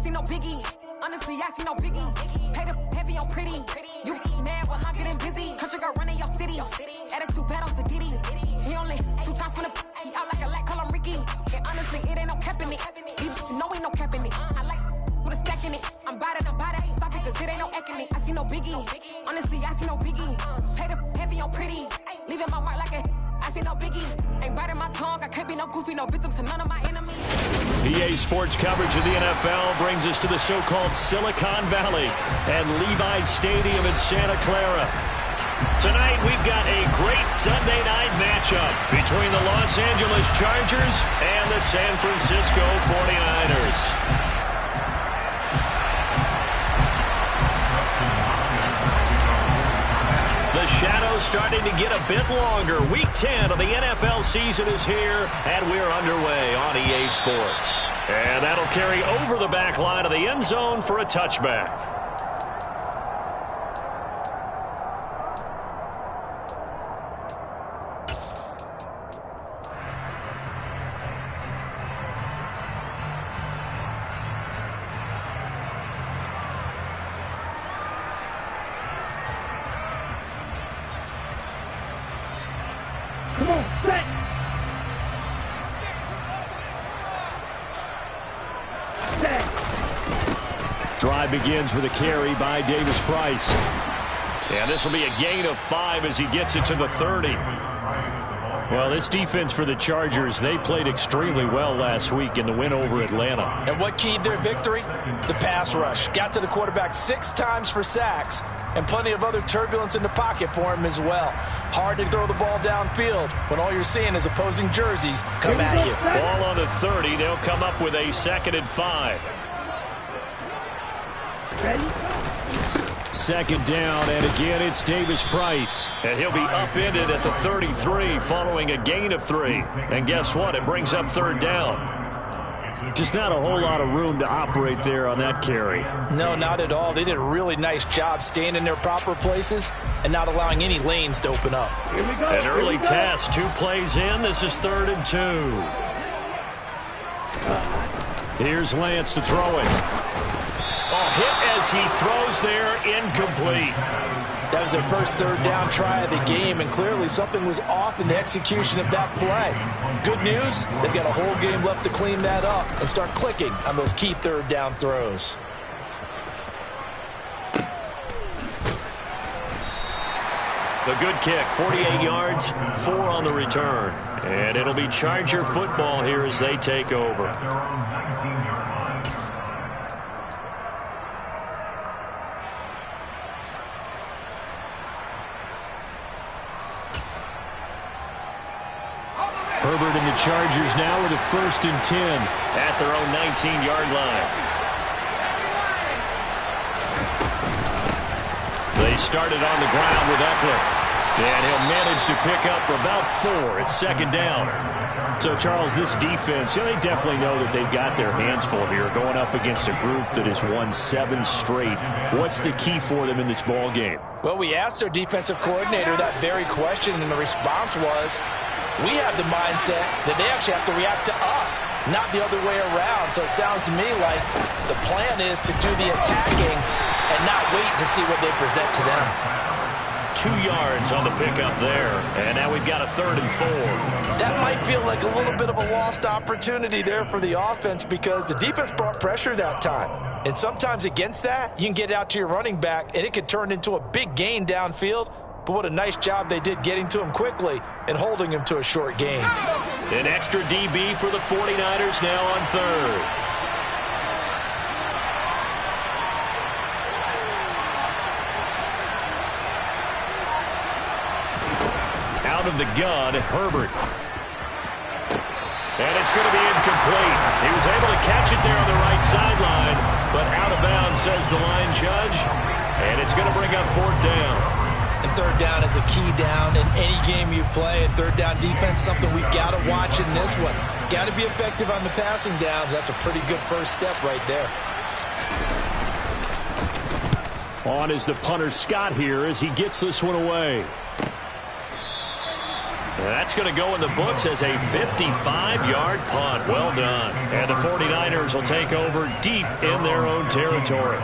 see no biggie. Honestly, I see no biggie. Pay the heavy on pretty. You mad while I'm getting busy. Country girl running your city. Attitude bad on Sadiddy. He only 2 times from the he out like a light, call him Ricky. And honestly, it ain't no cap in it. These bitches know ain't no cap in it. I like with a stack in it. I'm by that, ain't stop it, cause it ain't no acting it. I see no biggie. Honestly, I see no biggie. Pay the heavy on pretty. Leaving my mark like a I see no biggie. Ain't biting my tongue. I can't be no goofy, no victim to none of my enemies. EA Sports coverage of the NFL brings us to the so-called Silicon Valley and Levi's Stadium in Santa Clara. Tonight, we've got a great Sunday night matchup between the Los Angeles Chargers and the San Francisco 49ers. The shadow's starting to get a bit longer. Week 10 of the NFL season is here, and we're underway on EA Sports. And that'll carry over the back line of the end zone for a touchback. Drive begins with a carry by Davis Price. And this will be a gain of 5 as he gets it to the 30. Well, this defense for the Chargers, they played extremely well last week in the win over Atlanta. And what keyed their victory? The pass rush. Got to the quarterback 6 times for sacks, and plenty of other turbulence in the pocket for him as well. Hard to throw the ball downfield when all you're seeing is opposing jerseys come at you. Ball on the 30. They'll come up with a 2nd and 5. Ready? 2nd down, and again it's Davis Price. And he'll be upended at the 33 following a gain of 3. And guess what? It brings up 3rd down. Just not a whole lot of room to operate there on that carry. No, not at all. They did a really nice job staying in their proper places and not allowing any lanes to open up. Here we go. An early test, 2 plays in. This is 3rd and 2. Here's Lance to throw it. Hit as he throws there, incomplete. That was their first 3rd down try of the game, and clearly something was off in the execution of that play. Good news, they've got a whole game left to clean that up and start clicking on those key 3rd down throws. The good kick, 48 yards, 4 on the return. And it'll be Charger football here as they take over. Herbert and the Chargers now with a 1st and 10 at their own 19-yard line. They started on the ground with Eckler. And he'll manage to pick up about 4. It's 2nd down. So, Charles, this defense, they definitely know that they've got their hands full here going up against a group that has won 7 straight. What's the key for them in this ball game? Well, we asked their defensive coordinator that very question, and the response was, we have the mindset that they actually have to react to us, not the other way around. So it sounds to me like the plan is to do the attacking and not wait to see what they present to them. 2 yards on the pickup there, and now we've got a 3rd and 4. That might feel like a little bit of a lost opportunity there for the offense because the defense brought pressure that time. And sometimes against that, you can get out to your running back, and it could turn into a big gain downfield. But what a nice job they did getting to him quickly and holding him to a short gain. An extra DB for the 49ers now on 3rd. Out of the gun, Herbert. And it's going to be incomplete. He was able to catch it there on the right sideline, but out of bounds, says the line judge. And it's going to bring up 4th down. And 3rd down is a key down in any game you play. And 3rd down defense, something we've got to watch in this one. Got to be effective on the passing downs. That's a pretty good first step right there. On is the punter Scott here as he gets this one away. That's going to go in the books as a 55-yard punt. Well done. And the 49ers will take over deep in their own territory.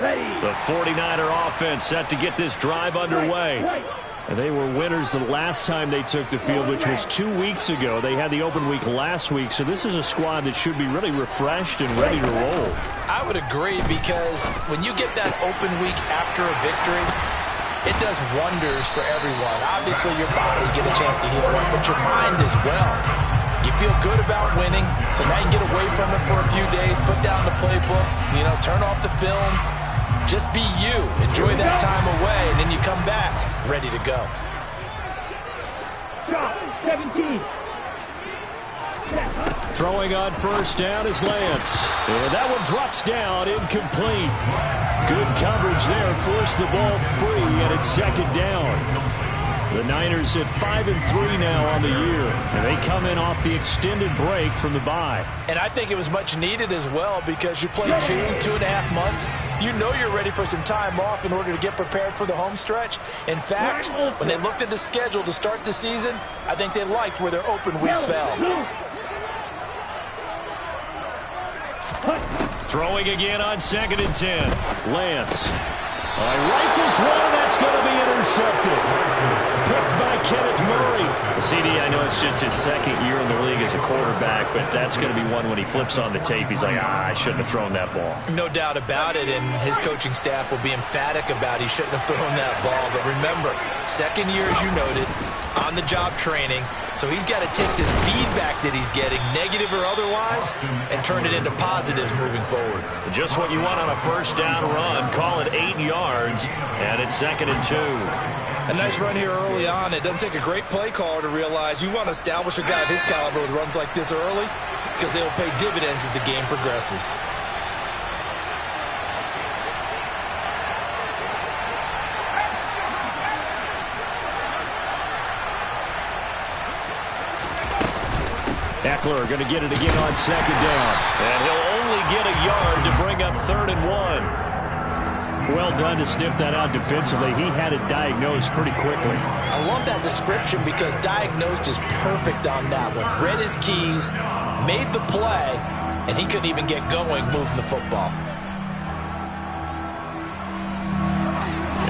The 49er offense set to get this drive underway. And they were winners the last time they took the field, which was 2 weeks ago. They had the open week last week, so this is a squad that should be really refreshed and ready to roll. I would agree, because when you get that open week after a victory, it does wonders for everyone. Obviously, your body get a chance to heal up, but your mind as well. You feel good about winning, so now you get away from it for a few days, put down the playbook, turn off the film. Just be you. Enjoy that time away, and then you come back ready to go. 17. Throwing on first down is Lance. And that one drops down, incomplete. Good coverage there, forced the ball free, and it's second down. The Niners at 5-3 now on the year, and they come in off the extended break from the bye. And I think it was much needed as well, because you played 2.5 months. You know you're ready for some time off in order to get prepared for the home stretch. In fact, when they looked at the schedule to start the season, I think they liked where their open week fell. Throwing again on 2nd and 10. Lance. Rifles one, that's going to be intercepted. Picked by Kenneth Murray. The CD, I know it's just his second year in the league as a quarterback, but that's going to be one when he flips on the tape. He's like, I shouldn't have thrown that ball. No doubt about it, and his coaching staff will be emphatic about he shouldn't have thrown that ball. But remember, second year, as you noted, on-the-job training, so he's got to take this feedback that he's getting, negative or otherwise, and turn it into positives moving forward. Just what you want on a first down run. Call it 8 yards, and it's 2nd and 2. A nice run here early on. It doesn't take a great play caller to realize you want to establish a guy of his caliber with runs like this early, because they will pay dividends as the game progresses. Eckler going to get it again on 2nd down. And he'll only get a yard to bring up 3rd and 1. Well done to sniff that out defensively. He had it diagnosed pretty quickly. I love that description, because diagnosed is perfect on that one. Read his keys, made the play, and he couldn't even get going moving the football.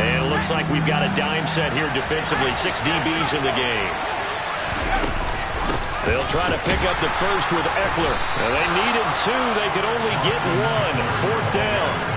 And it looks like we've got a dime set here defensively. 6 DBs in the game. They'll try to pick up the first with Eckler. And they needed 2. They could only get 1. 4th down.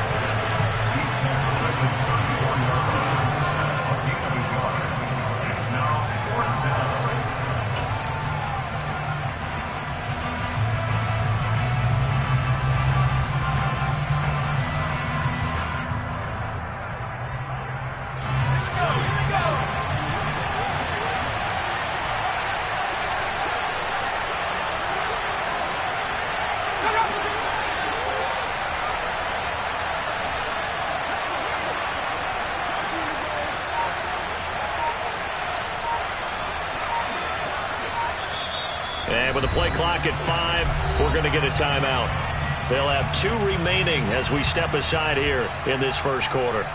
And with the play clock at 5, we're going to get a timeout. They'll have 2 remaining as we step aside here in this first quarter.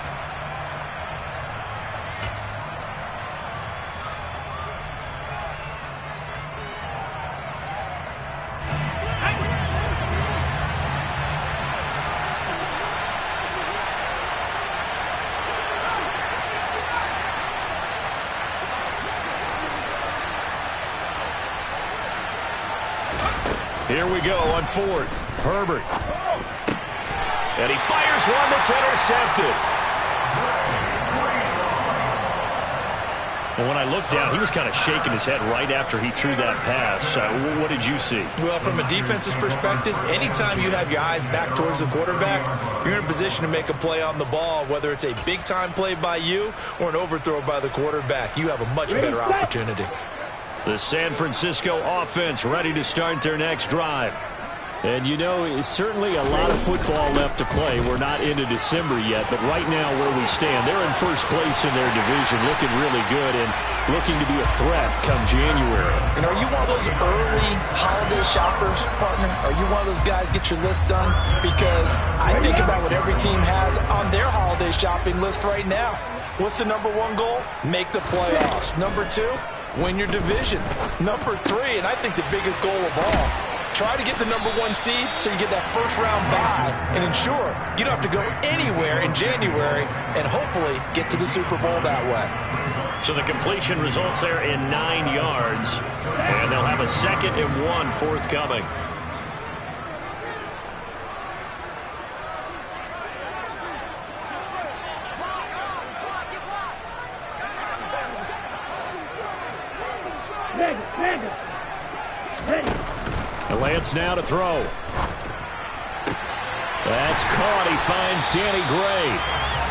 Here we go on 4th. Herbert. And he fires one that's intercepted. Well, when I looked down, he was kind of shaking his head right after he threw that pass. What did you see? Well, from a defense's perspective, anytime you have your eyes back towards the quarterback, you're in a position to make a play on the ball, whether it's a big-time play by you or an overthrow by the quarterback. You have a much better opportunity. The San Francisco offense ready to start their next drive. And, you know, it's certainly a lot of football left to play. We're not into December yet, but right now where we stand, they're in first place in their division, looking really good and looking to be a threat come January. And are you one of those early holiday shoppers, partner? Are you one of those guys get your list done? Because I think about what every team has on their holiday shopping list right now. What's the number one goal? Make the playoffs. Number two, win your division. Number three, and I think the biggest goal of all, try to get the number one seed so you get that first round bye and ensure you don't have to go anywhere in January and hopefully get to the Super Bowl that way. So the completion results there in 9 yards, and they'll have a 2nd and 1 forthcoming. Lance now to throw. That's caught. He finds Danny Gray.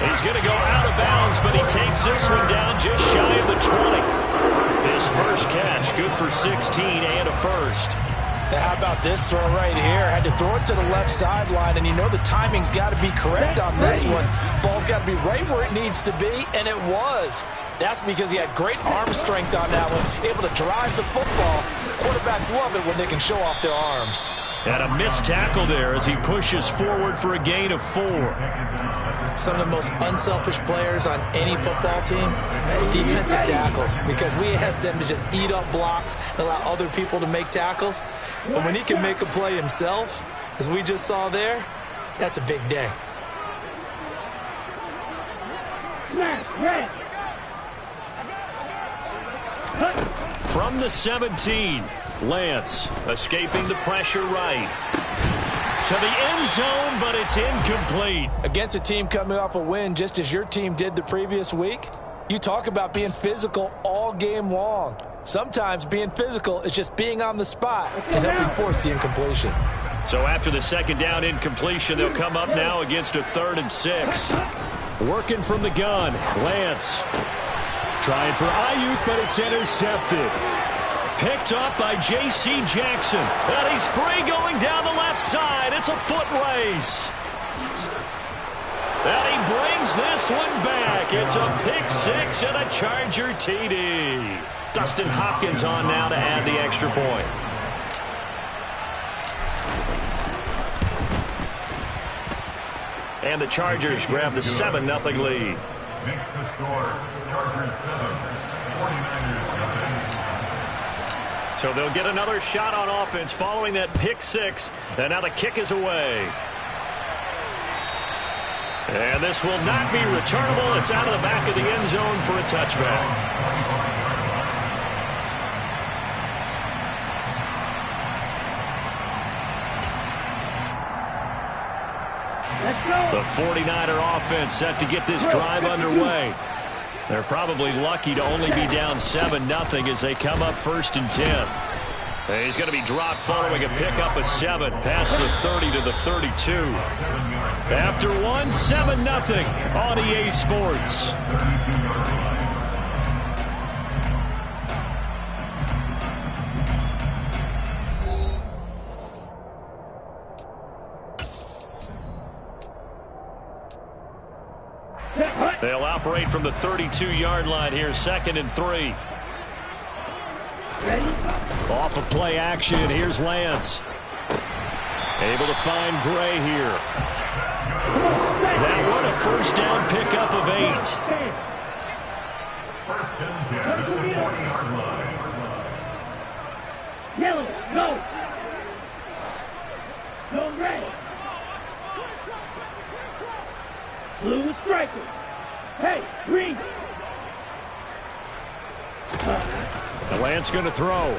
He's going to go out of bounds, but he takes this one down just shy of the 20. His first catch, good for 16 and a first. Now how about this throw right here? Had to throw it to the left sideline, and you know the timing's got to be correct on this one. Ball's got to be right where it needs to be, and it was. That's because he had great arm strength on that one, able to drive the football. Quarterbacks love it when they can show off their arms. And a missed tackle there as he pushes forward for a gain of 4. Some of the most unselfish players on any football team, defensive tackles, because we ask them to just eat up blocks and allow other people to make tackles. But when he can make a play himself, as we just saw there, that's a big day. From the 17, Lance escaping the pressure right. To the end zone, but it's incomplete. Against a team coming off a win, just as your team did the previous week, you talk about being physical all game long. Sometimes being physical is just being on the spot and helping force the incompletion. So after the 2nd down incompletion, they'll come up now against a 3rd and 6. Working from the gun, Lance. Trying for Ayuk, but it's intercepted. Picked up by J.C. Jackson. And he's free going down the left side. It's a foot race. And he brings this one back. It's a pick 6 and a Charger TD. Dustin Hopkins on now to add the extra point. And the Chargers grab the 7-0 lead. Makes the score, Chargers 7, 49ers 7. So they'll get another shot on offense following that pick 6. And now the kick is away. And this will not be returnable. It's out of the back of the end zone for a touchback. The 49er offense set to get this drive underway. They're probably lucky to only be down 7-0 as they come up 1st and 10. And he's going to be dropped following a pickup of 7 past the 30 to the 32. After 1, 7-0 on EA Sports. They'll operate from the 32-yard line here, 2nd and 3. Off of play action, here's Lance. Able to find Gray here. That one a 1st down pickup of 8. 1st and 10 at the 40-yard line. Yellow, go! Go red! Blue is striking. Hey, green! The Lance going to throw.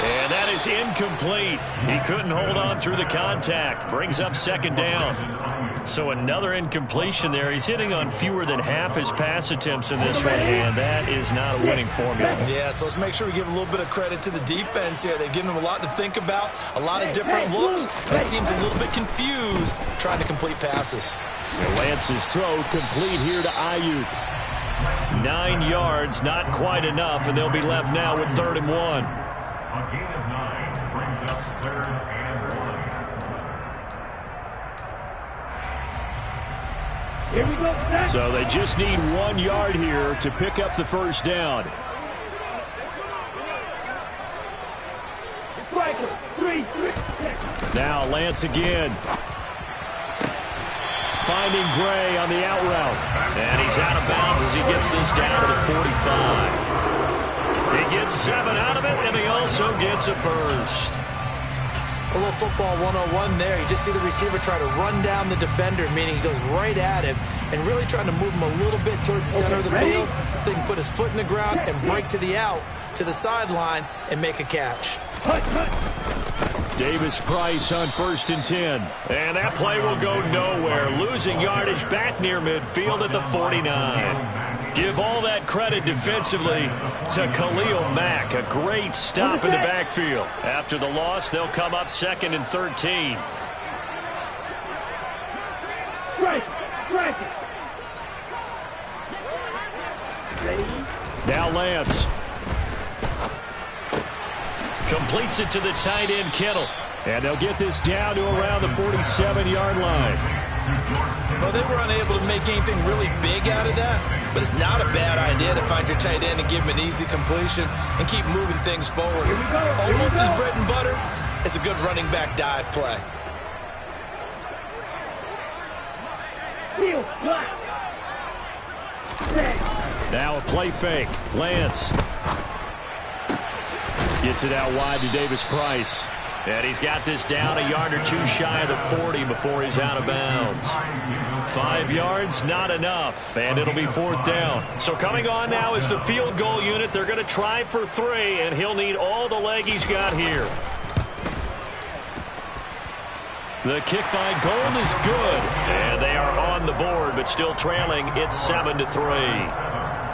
And that is incomplete. He couldn't hold on through the contact. Brings up 2nd down. So another incompletion there. He's hitting on fewer than half his pass attempts in this one, and that is not a winning formula. Yeah, so let's make sure we give a little bit of credit to the defense here. They've given him a lot to think about, a lot of different looks. He seems a little bit confused trying to complete passes. And Lance's throw complete here to Ayuk. 9 yards, not quite enough, and they'll be left now with 3rd and 1. On gain of 9, Third and 1. Here we go. Set. So they just need 1 yard here to pick up the first down. Striker. 3. Now Lance again. Finding Gray on the out route. And he's out of bounds as he gets this down to the 45. He gets 7 out of it, and he also gets a first. A little football 101 there. You just see the receiver try to run down the defender, meaning he goes right at him and really trying to move him a little bit towards the center of the field so he can put his foot in the ground and break to the out, to the sideline, and make a catch. Davis Price on 1st and 10. And that play will go nowhere. Losing yardage back near midfield at the 49. Give all that credit defensively to Lmac. A great stop in the backfield. After the loss, they'll come up 2nd and 13. Strike. Now Lance. Completes it to the tight end, Kittle. And they'll get this down to around the 47-yard line. Well, they were unable to make anything really big out of that, but it's not a bad idea to find your tight end and give him an easy completion and keep moving things forward. Almost as bread and butter as a good running back dive play. Now a play fake. Lance gets it out wide to Davis Price. And he's got this down a yard or 2 shy of the 40 before he's out of bounds. 5 yards, not enough, and it'll be 4th down. So coming on now is the field goal unit. They're going to try for 3, and he'll need all the leg he's got here. The kick by Gold is good, and they are on the board, but still trailing. It's 7-3.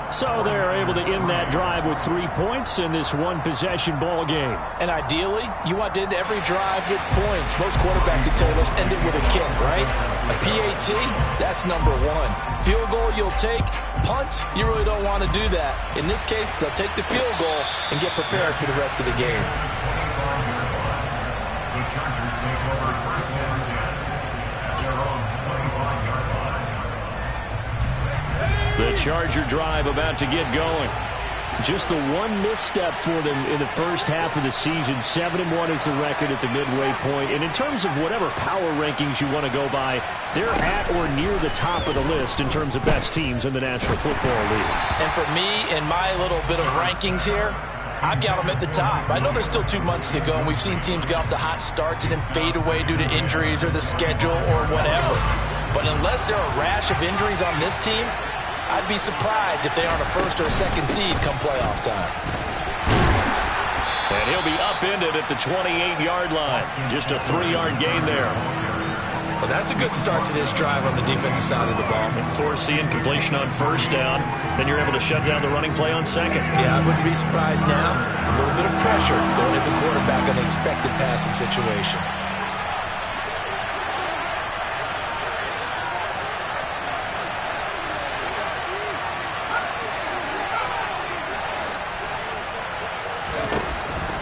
So they're able to end that drive with 3 points in this one-possession ball game. And ideally, you want to end every drive with points. Most quarterbacks would tell us end it with a kick, right? A PAT, that's number 1. Field goal you'll take. Punts, you really don't want to do that. In this case, they'll take the field goal and get prepared for the rest of the game. The Chargers take over 1st and 10 at their own 25-yard line. The Charger drive about to get going. Just the one misstep for them in the first half of the season. 7-1 is the record at the midway point. And in terms of whatever power rankings you want to go by, they're at or near the top of the list in terms of best teams in the National Football League. And for me, in my little bit of rankings here, I've got them at the top. I know there's still 2 months to go, and we've seen teams get off to hot starts and then fade away due to injuries or the schedule or whatever. But unless there are a rash of injuries on this team, I'd be surprised if they aren't a 1st or a 2nd seed come playoff time. And he'll be upended at the 28-yard line. Just a 3-yard gain there. Well, that's a good start to this drive on the defensive side of the ball. Force the incompletion on 1st down. Then you're able to shut down the running play on 2nd. Yeah, I wouldn't be surprised now. A little bit of pressure going at the quarterback on an expected passing situation.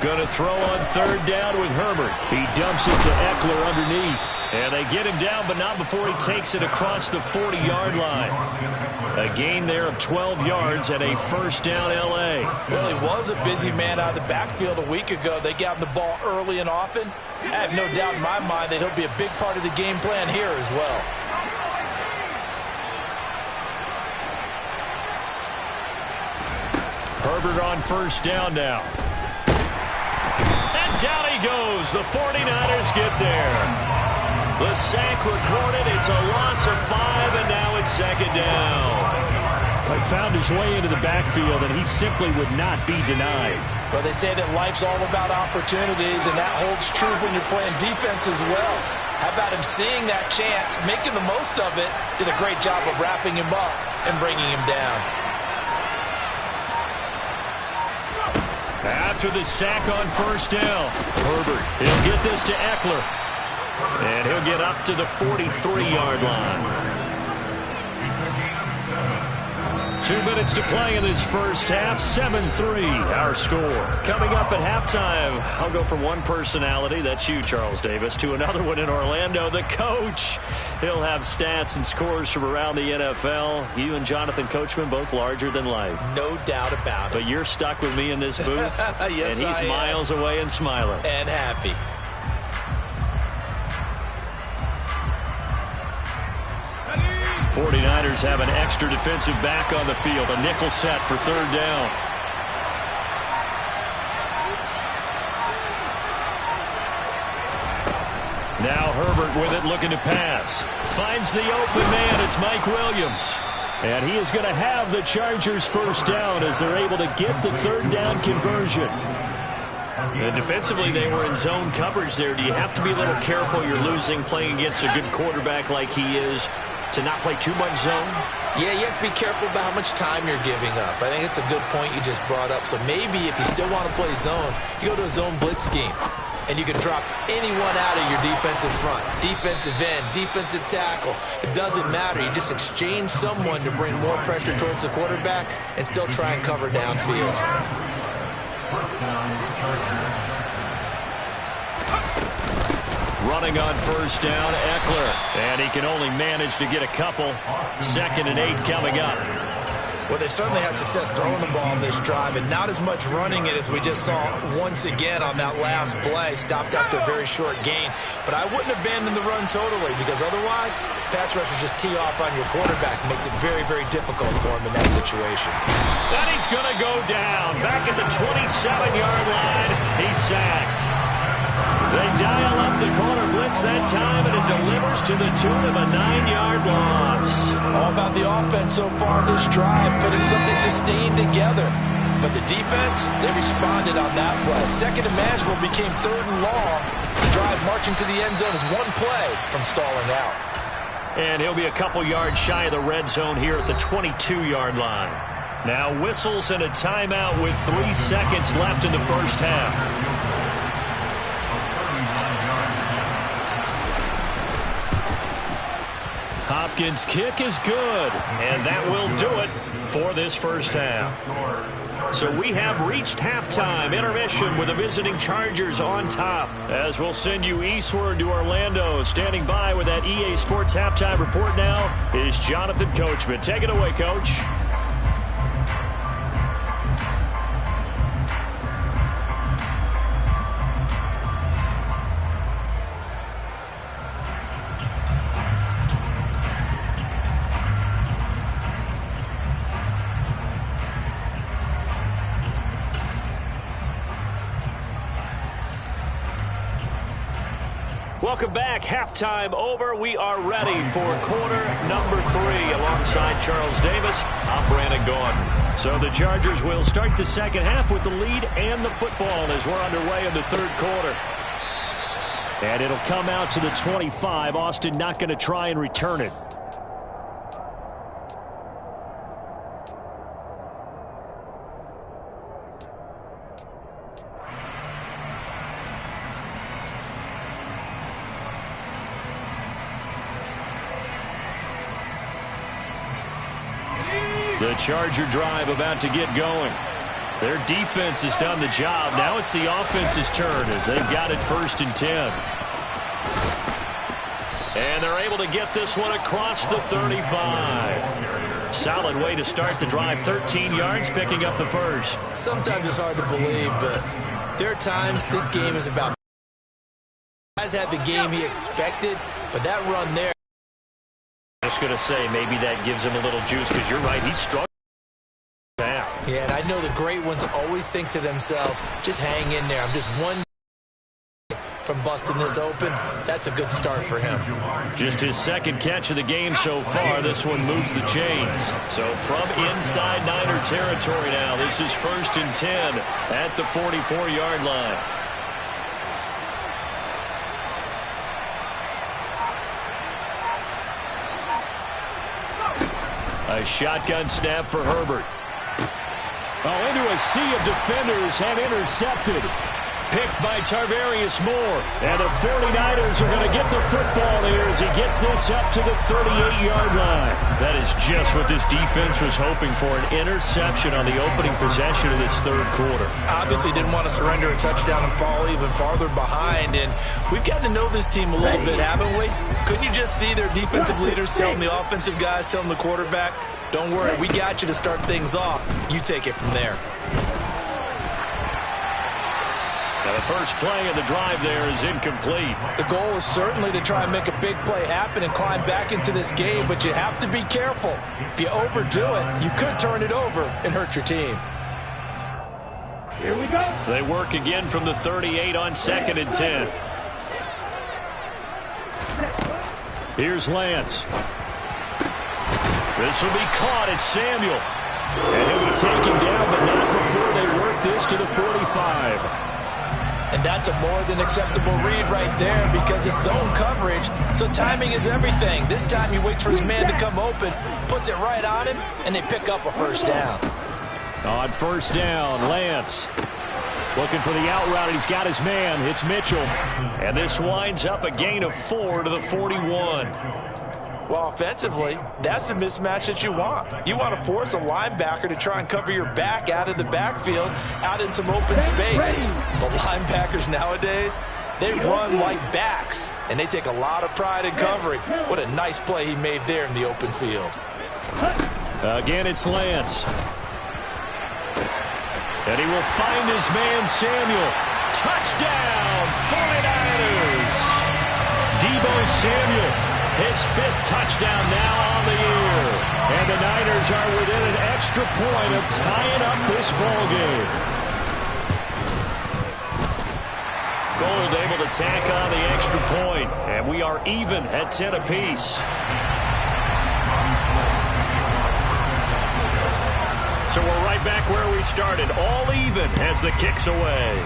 Going to throw on 3rd down with Herbert. He dumps it to Eckler underneath. And they get him down, but not before he takes it across the 40-yard line. A gain there of 12 yards and a 1st down L.A. Well, he was a busy man out of the backfield a week ago. They got him the ball early and often. I have no doubt in my mind that he'll be a big part of the game plan here as well. Herbert on 1st down now. Down he goes. The 49ers get there. The sack recorded. It's a loss of 5, and now it's 2nd down. He found his way into the backfield, and he simply would not be denied. Well, they say that life's all about opportunities, and that holds true when you're playing defense as well. How about him seeing that chance, making the most of it, did a great job of wrapping him up and bringing him down. After the sack on 1st down, Herbert, he'll get this to Eckler. And he'll get up to the 43-yard line. 2 minutes to play in this first half. 7-3, our score. Coming up at halftime, I'll go from one personality, that's you, Charles Davis, to another one in Orlando, the coach. He'll have stats and scores from around the NFL. You and Jonathan Coachman, both larger than life. No doubt about it. But you're stuck with me in this booth, yes, and he's miles away and smiling. And happy. The 49ers have an extra defensive back on the field. A nickel set for third down. Now Herbert with it, looking to pass. Finds the open man. It's Mike Williams. And he is going to have the Chargers first down as they're able to get the third down conversion. And defensively, they were in zone coverage there. Do you have to be a little careful? You're losing, playing against a good quarterback like he is, to not play too much zone? Yeah, you have to be careful about how much time you're giving up. I think it's a good point you just brought up. So maybe if you still want to play zone, you go to a zone blitz scheme. And you can drop anyone out of your defensive front. Defensive end, defensive tackle. It doesn't matter. You just exchange someone to bring more pressure towards the quarterback and still try and cover downfield. Running on first down, Eckler. And he can only manage to get a couple. 2nd and 8 coming up. Well, they certainly had success throwing the ball on this drive, and not as much running it as we just saw once again on that last play. Stopped after a very short gain. But I wouldn't abandon the run totally, because otherwise, pass rushers just tee off on your quarterback. It makes it very, very difficult for him in that situation. And he's going to go down. Back at the 27-yard line. He's sacked. They dial up the corner blitz that time, and it delivers to the tune of a 9-yard loss. All about the offense so far this drive, putting something sustained together. But the defense, they responded on that play. Second and manageable became 3rd and long. The drive marching to the end zone is one play from stalling out. And he'll be a couple yards shy of the red zone here at the 22-yard line. Now whistles and a timeout with 3 seconds left in the first half. Hopkins' kick is good, and that will do it for this first half. So we have reached halftime intermission with the visiting Chargers on top. As we'll send you eastward to Orlando. Standing by with that EA Sports halftime report now is Jonathan Coachman. Take it away, Coach. Welcome back. Halftime over. We are ready for quarter number 3. Alongside Charles Davis, I'm Brandon Gordon. So the Chargers will start the second half with the lead and the football as we're underway in the third quarter. And it'll come out to the 25. Austin not going to try and return it. The Charger drive about to get going. Their defense has done the job. Now it's the offense's turn as they've got it 1st and 10. And they're able to get this one across the 35. Solid way to start the drive. 13 yards, picking up the first. Sometimes it's hard to believe, but there are times this game is about. He has had the game he expected, but that run there. Just going to say maybe that gives him a little juice because you're right. He's struggled. Yeah, and I know the great ones always think to themselves, just hang in there. I'm just one from busting this open. That's a good start for him. Just his 2nd catch of the game so far. This one moves the chains. So from inside Niner territory now, this is 1st and 10 at the 44-yard line. A shotgun snap for Herbert. Oh, into a sea of defenders and intercepted. Picked by Tarvarius Moore. And the 49ers are going to get the football here as he gets this up to the 38-yard line. That is just what this defense was hoping for, an interception on the opening possession of this third quarter. Obviously didn't want to surrender a touchdown and fall even farther behind, and we've gotten to know this team a little bit, haven't we? Couldn't you just see their defensive leaders telling the offensive guys, telling the quarterback, don't worry, we got you to start things off. You take it from there. Now the first play of the drive there is incomplete. The goal is certainly to try and make a big play happen and climb back into this game, but you have to be careful. If you overdo it, you could turn it over and hurt your team. Here we go. They work again from the 38 on 2nd and 10. Here's Lance. This will be caught. It's Samuel. And he'll be taken down, but not before they work this to the 45. And that's a more than acceptable read right there because it's zone coverage, so timing is everything. This time he waits for his man to come open, puts it right on him, and they pick up a first down. On first down, Lance looking for the out route. He's got his man. It's Mitchell. And this winds up a gain of 4 to the 41. Well, offensively, that's the mismatch that you want. You want to force a linebacker to try and cover your back out of the backfield, out in some open space. But linebackers nowadays, they run like backs, and they take a lot of pride in covering. What a nice play he made there in the open field. Again, it's Lance. And he will find his man, Samuel. Touchdown, 49ers. Deebo Samuel. His 5th touchdown now on the year. And the Niners are within an extra point of tying up this ballgame. Gold able to tack on the extra point. And we are even at 10 apiece. So we're right back where we started. All even as the kick's away.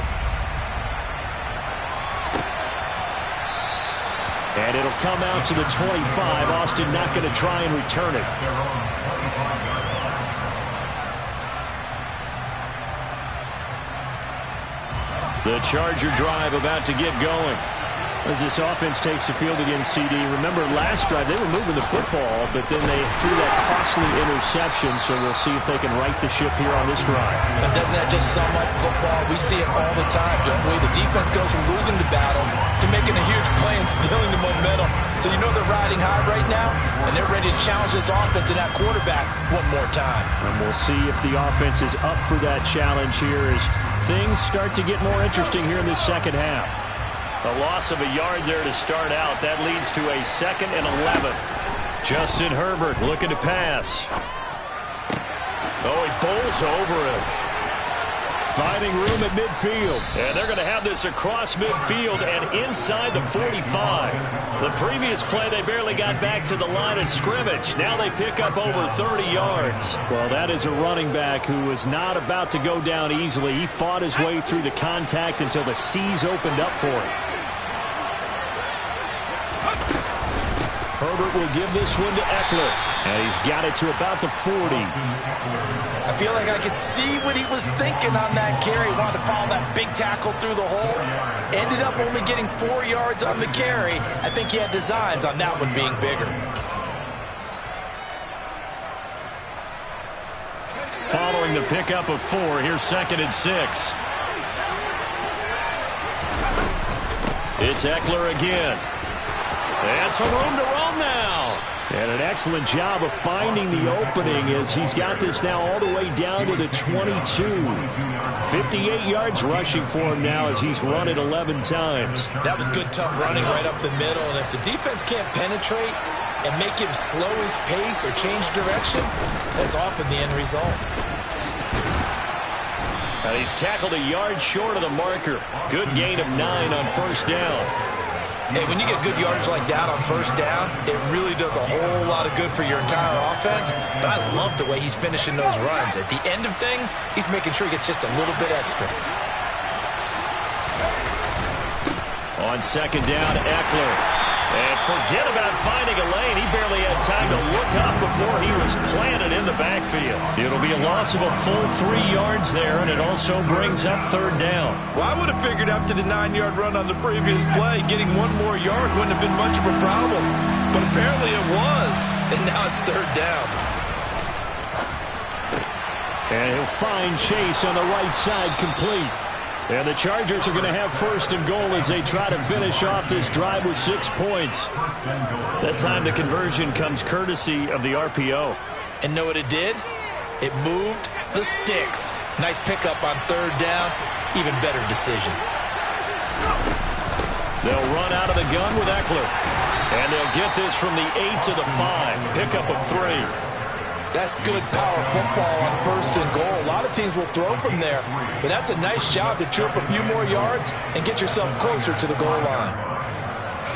And it'll come out to the 25. Austin not going to try and return it. The Charger drive about to get going. As this offense takes the field against CD. Remember last drive they were moving the football, but then they threw that costly interception, so we'll see if they can right the ship here on this drive. But doesn't that just sum up football? We see it all the time, don't we? The defense goes from losing the battle to making a huge play and stealing the momentum. So you know they're riding high right now, and they're ready to challenge this offense and that quarterback one more time. And we'll see if the offense is up for that challenge here as things start to get more interesting here in the second half. A loss of a yard there to start out. That leads to a 2nd and 11. Justin Herbert looking to pass. Oh, he bowls over him. Finding room at midfield. And they're going to have this across midfield and inside the 45. The previous play, they barely got back to the line of scrimmage. Now they pick up over 30 yards. Well, that is a running back who was not about to go down easily. He fought his way through the contact until the C's opened up for him. Herbert will give this one to Eckler. And he's got it to about the 40. I feel like I could see what he was thinking on that carry. Wanted to follow that big tackle through the hole. Ended up only getting 4 yards on the carry. I think he had designs on that one being bigger. Following the pickup of 4, here's 2nd and 6. It's Eckler again. And some room to roam now. And an excellent job of finding the opening as he's got this now all the way down to the 22. 58 yards rushing for him now as he's run it 11 times. That was good, tough running right up the middle. And if the defense can't penetrate and make him slow his pace or change direction, that's often the end result. And he's tackled a yard short of the marker. Good gain of 9 on first down. Hey, when you get good yardage like that on first down, it really does a whole lot of good for your entire offense. But I love the way he's finishing those runs. At the end of things, he's making sure he gets just a little bit extra. On second down, Eckler. And forget about finding a lane. He barely had time to look up before he was planted in the backfield. It'll be a loss of a full 3 yards there, and it also brings up third down. Well, I would have figured after the 9-yard run on the previous play, getting 1 more yard wouldn't have been much of a problem. but apparently it was. And now it's third down. And he'll find Chase on the right side, complete. And the Chargers are going to have first and goal as they try to finish off this drive with 6 points. That time the conversion comes courtesy of the RPO. And know what it did? It moved the sticks. Nice pickup on third down. Even better decision. They'll run out of the gun with Eckler. And they'll get this from the 8 to the 5. Pickup of 3. That's good power football on first and goal. A lot of teams will throw from there, but that's a nice job to chirp a few more yards and get yourself closer to the goal line.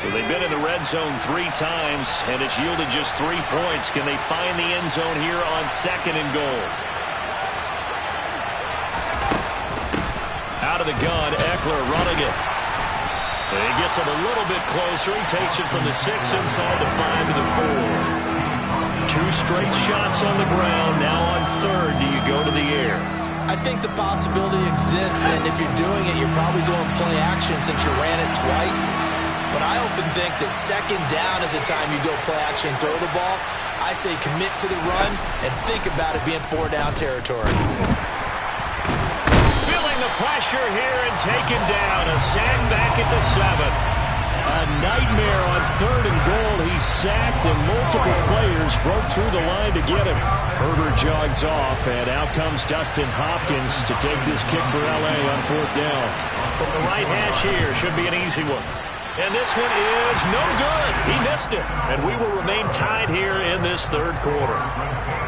So they've been in the red zone 3 times, and it's yielded just 3 points. Can they find the end zone here on second and goal? Out of the gun, Eckler running it. He gets it a little bit closer. He takes it from the 6 inside the 5 to the 4. 2 straight shots on the ground. Now on third, do you go to the air? I think the possibility exists, and if you're doing it, you're probably going play action since you ran it twice. But I often think that second down is the time you go play action and throw the ball. I say commit to the run and think about it being 4-down territory. Feeling the pressure here and taken down. A sack back at the 7. A nightmare on third and goal. He's sacked, and multiple players broke through the line to get him. Herbert jogs off, and out comes Dustin Hopkins to take this kick for L.A. on 4th down. From the right hash here, should be an easy one. And this one is no good. He missed it. And we will remain tied here in this third quarter.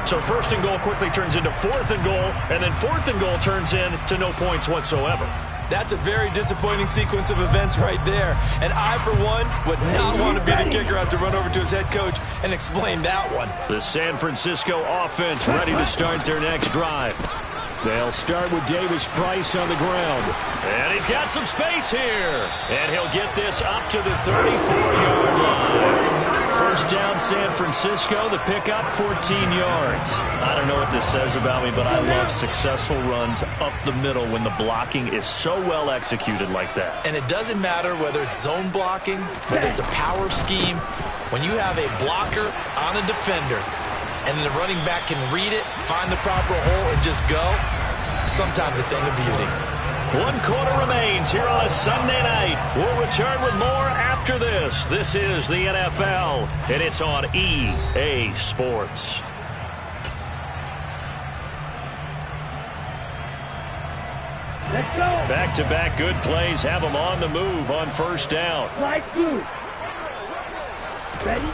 So first and goal quickly turns into 4th and goal, and then 4th and goal turns into no points whatsoever. That's a very disappointing sequence of events right there. And I, for one, would not want to be the kicker who has to run over to his head coach and explain that one. The San Francisco offense ready to start their next drive. They'll start with Davis Price on the ground. And he's got some space here. And he'll get this up to the 34-yard line. First down, San Francisco. The pickup, 14 yards. I don't know what this says about me, but I love successful runs up the middle when the blocking is so well executed like that. And it doesn't matter whether it's zone blocking, whether it's a power scheme. When you have a blocker on a defender, and the running back can read it, find the proper hole, and just go, sometimes a thing of beauty. 1 quarter remains here on a Sunday night. We'll return with more after this. This is the NFL, and it's on EA Sports. Let's go. Back-to-back good plays have them on the move on first down. Light blue. Ready?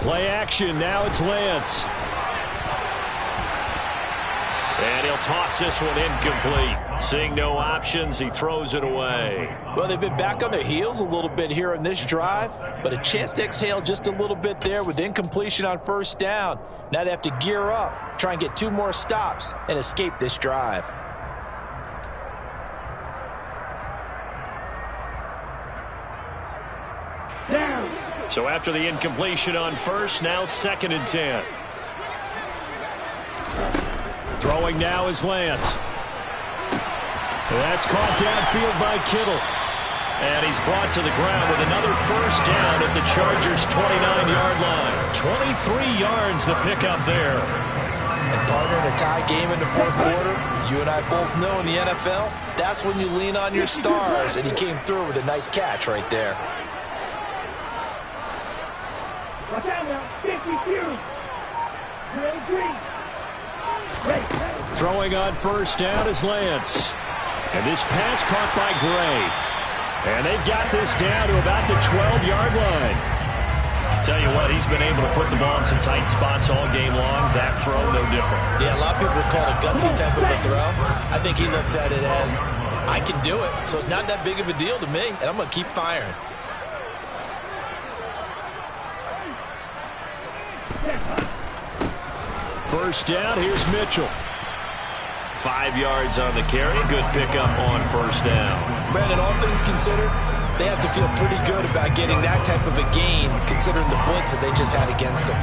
Play action. Now it's Lance. And he'll toss this one incomplete. Seeing no options, he throws it away. Well, they've been back on their heels a little bit here in this drive, but a chance to exhale just a little bit there with incompletion on first down. Now they have to gear up, try and get 2 more stops, and escape this drive. Down. So after the incompletion on first, now 2nd and 10. Throwing now is Lance. That's caught downfield by Kittle. And he's brought to the ground with another first down at the Chargers' 29-yard line. 23 yards the pickup there. And partner, in a tie game in the 4th quarter, you and I both know in the NFL, that's when you lean on your stars, and he came through with a nice catch right there. Watch out now. 52. Ready, green. Throwing on first down is Lance. And this pass caught by Gray. And they've got this down to about the 12-yard line. Tell you what, he's been able to put the ball in some tight spots all game long. That throw, no different. Yeah, a lot of people call it a gutsy type of a throw. I think he looks at it as, I can do it, so it's not that big of a deal to me, and I'm going to keep firing. First down, here's Mitchell. 5 yards on the carry. Good pickup on first down. Brandon, all things considered, they have to feel pretty good about getting that type of a gain, considering the blitz that they just had against them.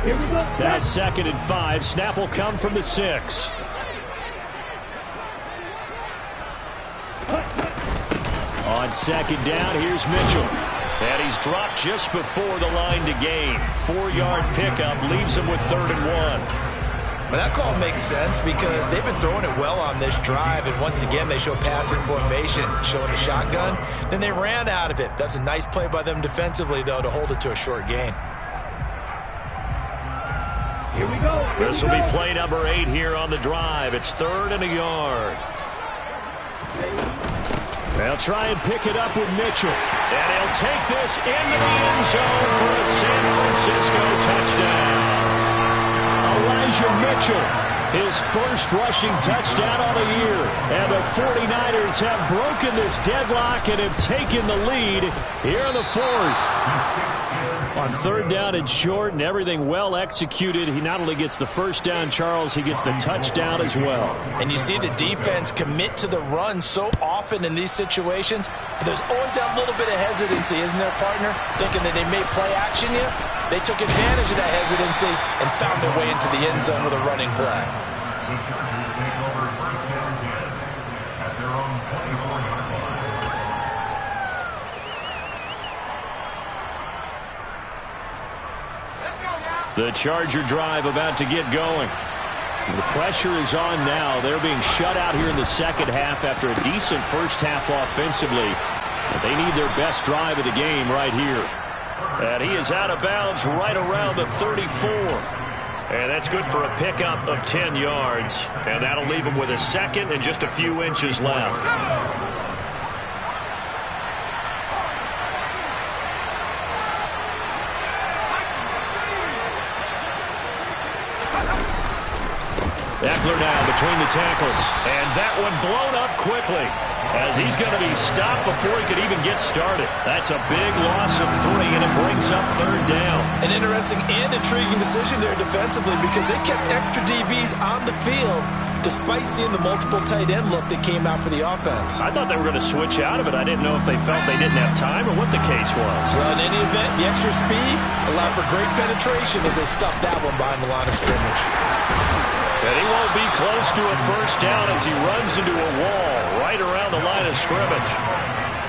Here we go. That's 2nd and 5. Snap will come from the 6. On 2nd down, here's Mitchell. And he's dropped just before the line to gain. 4-yard pickup leaves him with 3rd and 1. Well, that call makes sense because they've been throwing it well on this drive, and once again they show passing formation, showing the shotgun. Then they ran out of it. That's a nice play by them defensively, though, to hold it to a short gain. Here we go. This will be play number 8 here on the drive. It's 3rd and a yard. They'll try and pick it up with Mitchell. And he'll take this into the end zone for a San Francisco touchdown. Elijah Mitchell, his first rushing touchdown on the year. And the 49ers have broken this deadlock and have taken the lead here in the 4th. On 3rd down and short and everything well executed, he not only gets the first down, Charles, he gets the touchdown as well. And you see the defense commit to the run so often in these situations. There's always that little bit of hesitancy, isn't there, partner? Thinking that they may play action you. They took advantage of that hesitancy and found their way into the end zone with a running play. The Charger drive about to get going. The pressure is on now. They're being shut out here in the second half after a decent first half offensively. But they need their best drive of the game right here. And he is out of bounds right around the 34. And that's good for a pickup of 10 yards. And that'll leave him with a second and just a few inches left. Eckler now between the tackles. And that one blown up quickly as he's going to be stopped before he could even get started. That's a big loss of 3, and it brings up 3rd down. An interesting and intriguing decision there defensively because they kept extra DBs on the field despite seeing the multiple tight end look that came out for the offense. I thought they were going to switch out of it. I didn't know if they felt they didn't have time or what the case was. Well, in any event, the extra speed allowed for great penetration as they stuffed that one behind the line of scrimmage. And he won't be close to a first down as he runs into a wall right around the line of scrimmage.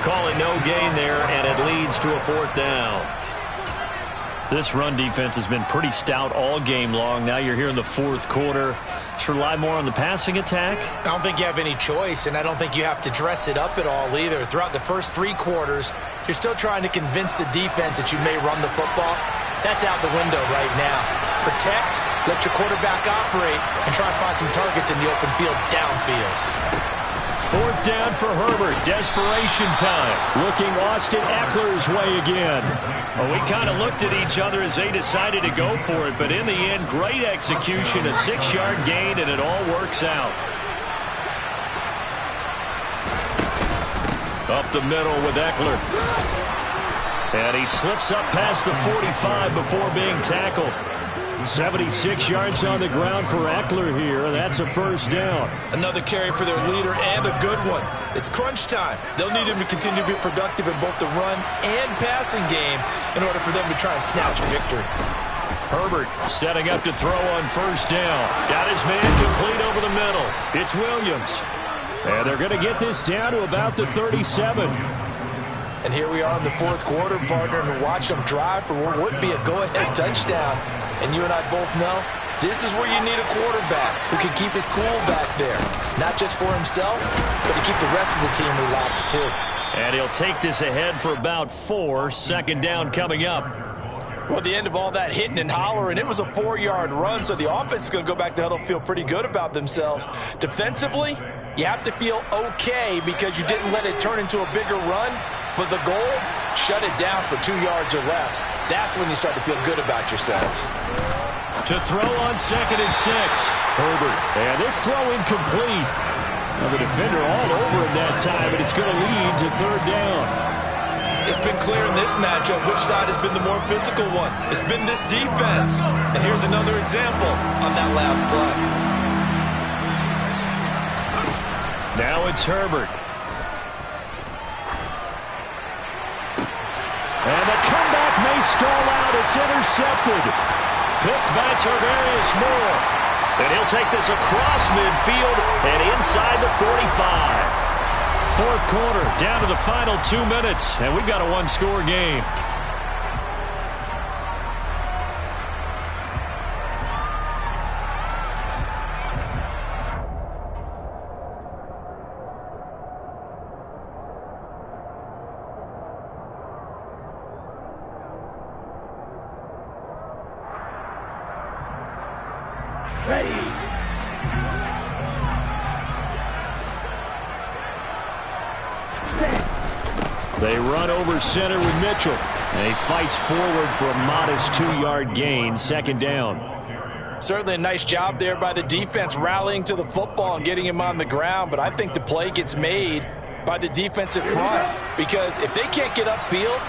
Calling no gain there, and it leads to a 4th down. This run defense has been pretty stout all game long. Now you're here in the 4th quarter. Should rely more on the passing attack? I don't think you have any choice, and I don't think you have to dress it up at all either. Throughout the first 3 quarters, you're still trying to convince the defense that you may run the football. That's out the window right now. Protect, let your quarterback operate, and try and find some targets in the open field downfield. 4th down for Herbert. Desperation time. Looking Austin Eckler's way again. Well, we kind of looked at each other as they decided to go for it, but in the end, great execution, a 6-yard gain, and it all works out. Up the middle with Eckler. And he slips up past the 45 before being tackled. 76 yards on the ground for Eckler here, and that's a first down. Another carry for their leader and a good one. It's crunch time. They'll need him to continue to be productive in both the run and passing game in order for them to try and snatch victory. Herbert setting up to throw on first down. Got his man complete over the middle. It's Williams. And they're going to get this down to about the 37. And here we are in the 4th quarter, partner, and watch them drive for what would be a go-ahead touchdown. And you and I both know this is where you need a quarterback who can keep his cool back there. Not just for himself, but to keep the rest of the team relaxed too. And he'll take this ahead for about 4. 2nd down coming up. Well, the end of all that hitting and hollering, it was a 4-yard run, so the offense is going to go back to huddle, feel pretty good about themselves. Defensively, you have to feel okay because you didn't let it turn into a bigger run. But the goal, shut it down for 2 yards or less. That's when you start to feel good about yourselves. To throw on 2nd and 6. Herbert. And this throw incomplete. Well, the defender all over him that time, but it's going to lead to 3rd down. It's been clear in this matchup which side has been the more physical one. It's been this defense. And here's another example on that last play. Now it's Herbert. And the comeback may stall out. It's intercepted. Picked by Tarvarius Moore. And he'll take this across midfield and inside the 45. fourth quarter, down to the final 2 minutes, and we've got a one-score game. Ready. They run over center with Mitchell. And he fights forward for a modest 2-yard gain, second down. Certainly a nice job there by the defense rallying to the football and getting him on the ground, but I think the play gets made by the defensive front because if they can't get upfield,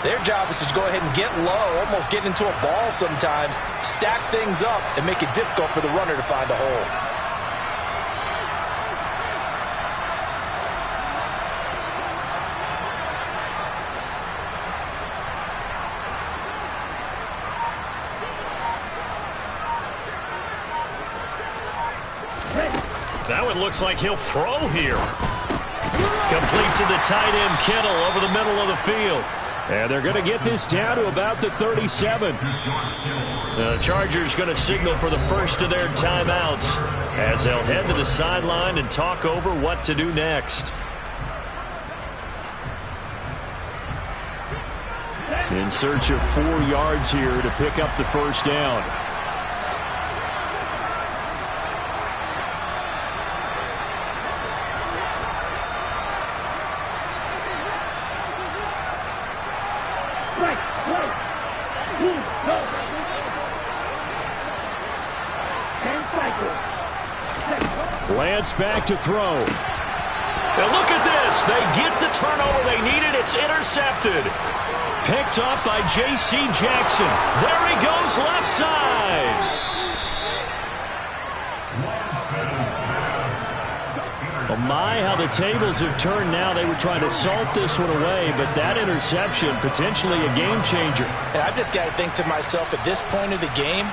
their job is to go ahead and get low, almost get into a ball sometimes, stack things up, and make it difficult for the runner to find a hole. That one looks like he'll throw here. Complete to the tight end, Kittle, over the middle of the field. And they're going to get this down to about the 37. The Chargers going to signal for the first of their timeouts as they'll head to the sideline and talk over what to do next. In search of 4 yards here to pick up the first down. Lance back to throw. And look at this. They get the turnover they needed. It's intercepted. Picked up by J.C. Jackson. There he goes left side. Oh my, how the tables have turned now. They were trying to salt this one away, but that interception, potentially a game changer. And I just got to think to myself, at this point of the game,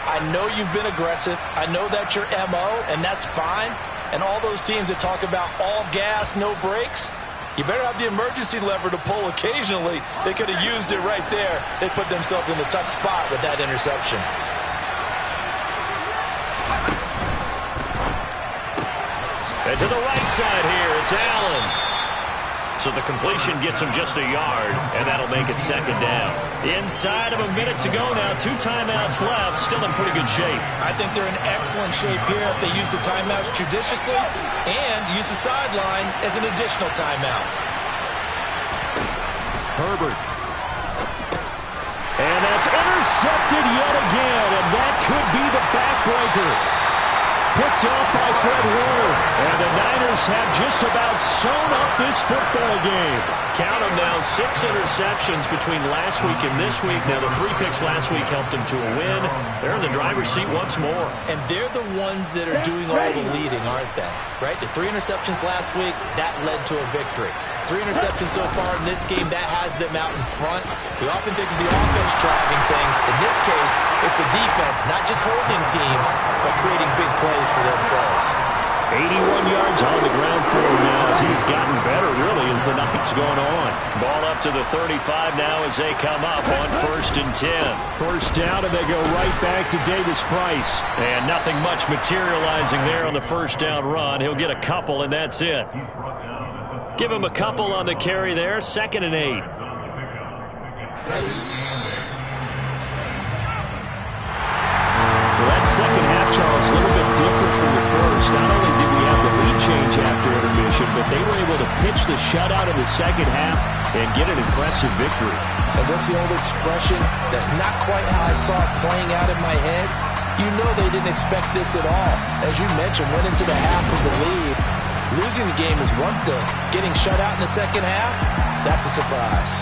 I know you've been aggressive. I know that's your MO, and that's fine. And all those teams that talk about all gas, no brakes, you better have the emergency lever to pull occasionally. They could have used it right there. They put themselves in a tough spot with that interception. And to the right side here, it's Allen. So the completion gets him just a yard, and that'll make it second down. Inside of a minute to go now, 2 timeouts left, still in pretty good shape. I think they're in excellent shape here if they use the timeouts judiciously and use the sideline as an additional timeout. Herbert. And that's intercepted yet again, and that could be the backbreaker. Picked off by Fred Warner. And the Niners have just about sewn up this football game. Count them now, 6 interceptions between last week and this week. Now, the 3 picks last week helped them to a win. They're in the driver's seat once more. And they're the ones that are doing all the leading, aren't they? Right? The 3 interceptions last week, that led to a victory. 3 interceptions so far in this game, that has them out in front. We often think of the offense driving things. In this case, it's the defense, not just holding teams, but creating big plays for themselves. 81 yards on the ground for him now as he's gotten better, really, as the night's gone on. Ball up to the 35 now as they come up on 1st and 10. First down, and they go right back to Davis Price. And nothing much materializing there on the first down run. He'll get a couple, and that's it. Give him a couple on the carry there, 2nd and 8. Well, that second half, Charles, a little bit different from the first. Not only did we have the lead change after intermission, but they were able to pitch the shutout in the second half and get an impressive victory. And what's the old expression? That's not quite how I saw it playing out in my head. You know they didn't expect this at all. As you mentioned, went into the half with the lead. Losing the game is one thing. Getting shut out in the second half, that's a surprise.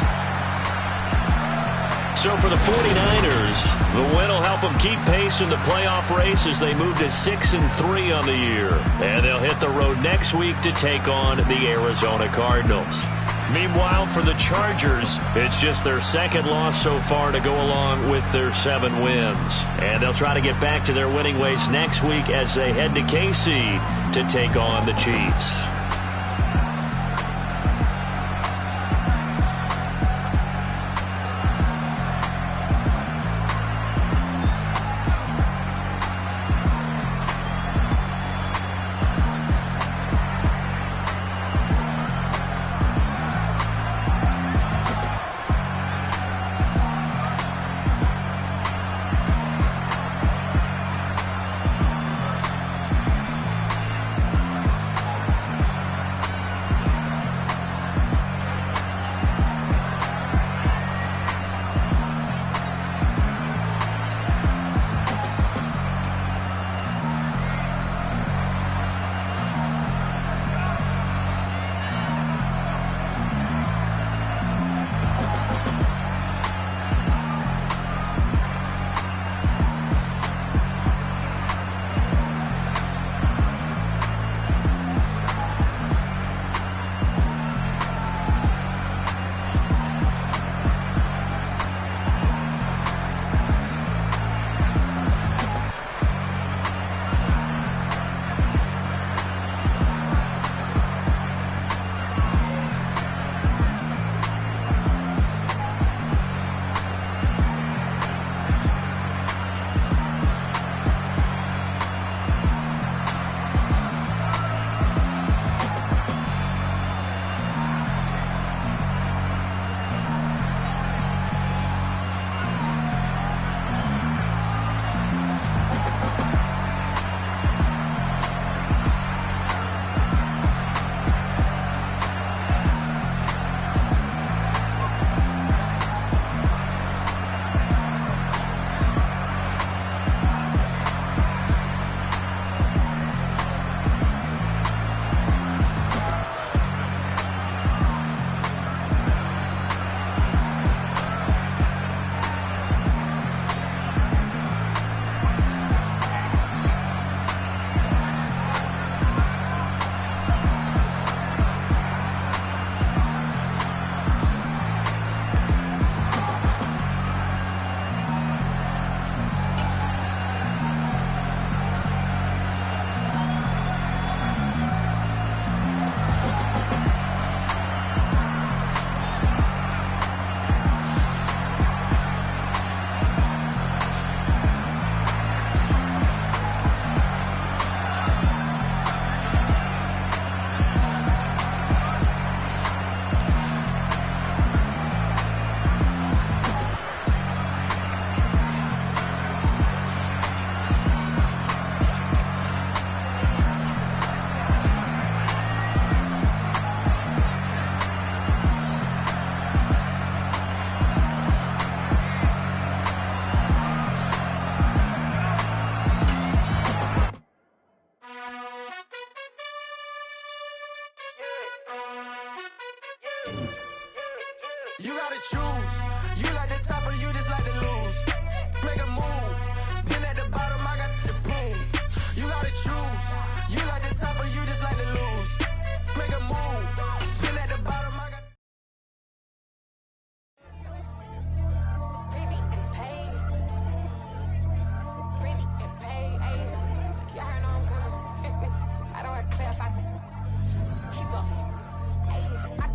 So for the 49ers, the win will help them keep pace in the playoff race as they move to 6-3 on the year. And they'll hit the road next week to take on the Arizona Cardinals. Meanwhile, for the Chargers, it's just their 2nd loss so far to go along with their 7 wins. And they'll try to get back to their winning ways next week as they head to KC to take on the Chiefs.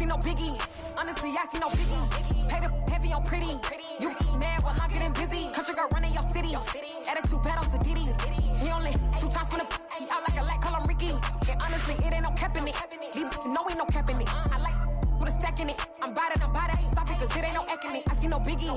see no biggie. Honestly, I see no biggie. Pay the heavy on pretty. You mad while I'm getting busy. Country girl running your city. Attitude bad on Diddy. He only 2 times from the he out like a light, call him Ricky. And honestly, it ain't no cap in it. These no ain't no cap in it. I like with a stack in it. I'm bad. Stop it, cause it ain't no acting it. I see no biggie.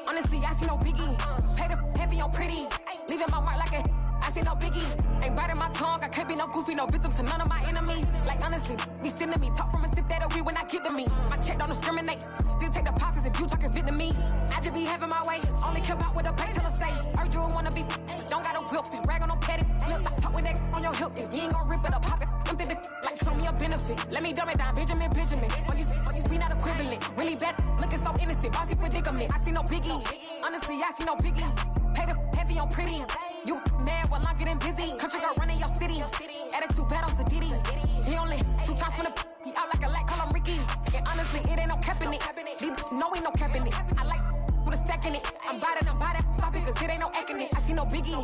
Honestly, I see no biggie. Pay the heavy on pretty. Leaving my mark like a I see no biggie. Ain't biting my tongue. I can't be no goofy, no victim to none of my enemies. Like honestly, be sending me talk from a sip that we when I get to me. My check don't discriminate. Still take deposits if you talking Vietnamese. I just be having my way. Only come out with a pay till I say. Heard you wanna be. Don't got a whip and brag on no petty. Let's stop talk with that on your hip. If you ain't gon' rip it up, pop it. Empty the like show me a benefit. Let me dumb it down, Benjamin. We not equivalent. Really bad, looking so innocent. Bossy predicament. I see no biggie. Honestly, I see no biggie. Pay the heavy on pretty. You mad while I'm getting busy. Country girl running your city. Attitude bad on Diddy. He only 2 times from the he out like a light, call him Ricky. And honestly, it ain't no cap in it. These no ain't no cap in it. I like with a stack in it. I'm bad. Stop it, cause it ain't no acting it. I see no biggie.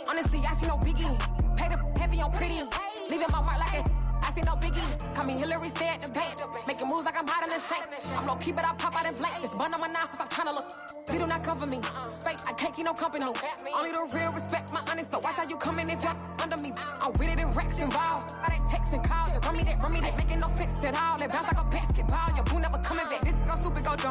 Honestly, I see no biggie. Pay the heavy on pretty. Leaving my mark like a I see no biggie. Call me Hillary, stay at the bank. Making moves like I'm hot in the shank. I'm low key, but I pop out in blank. This bun on my knife, I'm trying to look. They do not cover me. Fake, I can't keep no company. Only the real respect my honest. So watch how you coming if you're under me. I'm with it in Rex involved. All that text and calls. Run me that. Making no sense at all. They bounce like a basketball. Your boo never coming back. This go stupid, go dumb.